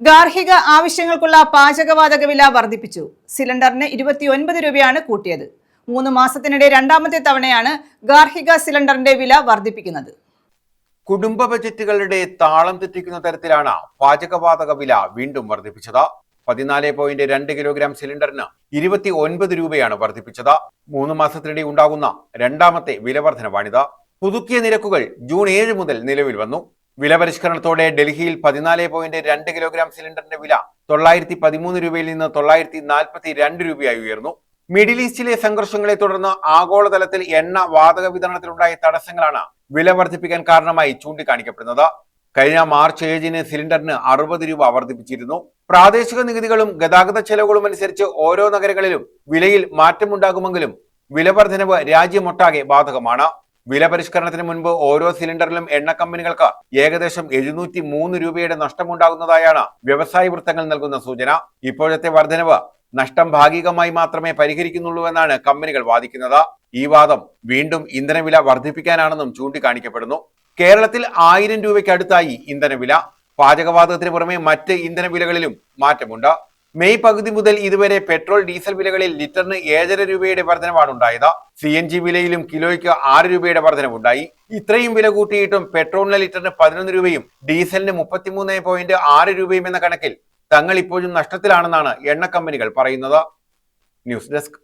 ഗാർഹിക ആവശ്യങ്ങൾക്കുള്ള പാചകവാതക വില വർദ്ധിപ്പിച്ചു. സിലിണ്ടറിന് 29 രൂപയാണ് കൂട്ടിയത്. 3 മാസത്തിനിടെ രണ്ടാമത്തെ തവണയാണ് ഗാർഹിക സിലിണ്ടറിന്റെ വില വർദ്ധിപ്പിക്കുന്നത്. കുടുംബ ബജറ്റുകളുടെ താളം തെറ്റിക്കുന്ന തരത്തിലാണ് പാചകവാതക വില വീണ്ടും വർദ്ധിപ്പിച്ചത്. 14.2 കിലോഗ്രാം സിലിണ്ടറിന് 29 രൂപയാണ് വർദ്ധിപ്പിച്ചത്. 3 മാസത്തിനിടെ ഉണ്ടാകുന്ന രണ്ടാമത്തെ വില വർധനവാണിത്. പുതുക്കിയ നിരക്കുകൾ ജൂൺ 7 മുതൽ നിലവിൽ വന്നു. വില പരിഷ്കരണത്തോടെ ഡൽഹിയിൽ 14.2 കിലോഗ്രാം സിലിണ്ടറിന്റെ വില 913 രൂപയിൽ നിന്ന് 942 രൂപയായി ഉയർന്നു. മിഡിൽ ഈസ്റ്റിലെ സംഘർഷങ്ങളെ തുടർന്ന് ആഗോളതലത്തിൽ എണ്ണ വാതക വിതരണത്തിലുണ്ടായ തടസ്സങ്ങളാണ് വില വർദ്ധിപ്പിക്കാൻ കാരണമായി ചൂണ്ടിക്കാണിക്കപ്പെടുന്നത്. കഴിഞ്ഞ മാർച്ച് 7-ന് സിലിണ്ടറിന് 60 രൂപ വർദ്ധിപ്പിച്ചിരുന്നു. പ്രാദേശിക നികുതികളും ഗതാഗത ചെലവുകളും അനുസരിച്ച് ഓരോ നഗരങ്ങളിലും വിലയിൽ മാറ്റമുണ്ടാകുമെങ്കിലും വില വർധനവ് രാജ്യമൊട്ടാകെ ബാധകമാണ്. വില പരിഷ്കരണത്തിന് മുൻപ് ഓരോ സിലിണ്ടറിലും എണ്ണ കമ്പനികൾക്ക് ഏകദേശം 703 രൂപയുടെ നഷ്ടമുണ്ടാകുന്നതായാണ് വ്യവസായ വൃത്തങ്ങൾ നൽകുന്ന സൂചന. ഇപ്പോഴത്തെ വർധനവ് നഷ്ടം ഭാഗികമായി മാത്രമേ പരിഹരിക്കുന്നുള്ളൂവെന്നാണ് കമ്പനികൾ വാദിക്കുന്നത്. ഈ വാദം വീണ്ടും ഇന്ധനവില വർദ്ധിപ്പിക്കാനാണെന്നും ചൂണ്ടിക്കാണിക്കപ്പെടുന്നു. കേരളത്തിൽ 1000 രൂപയ്ക്ക് അടുത്തായി ഇന്ധനവില. പാചകവാതകത്തിന് പുറമെ മറ്റ് ഇന്ധനവിലകളിലും മാറ്റമുണ്ട്. മെയ് പകുതി മുതൽ ഇതുവരെ പെട്രോൾ ഡീസൽ വിലകളിൽ ലിറ്ററിന് 7.5 രൂപയുടെ വർധനവാണ് ഉണ്ടായത്. CNG വിലയിലും കിലോയ്ക്ക് 6 രൂപയുടെ വർധനവുണ്ടായി. ഇത്രയും വില കൂട്ടിയിട്ടും പെട്രോളിന് ലിറ്ററിന് 11 രൂപയും ഡീസലിന് 33.6 രൂപയും എന്ന കണക്കിൽ തങ്ങൾ ഇപ്പോഴും നഷ്ടത്തിലാണെന്നാണ് എണ്ണ കമ്പനികൾ പറയുന്നത്. News desk.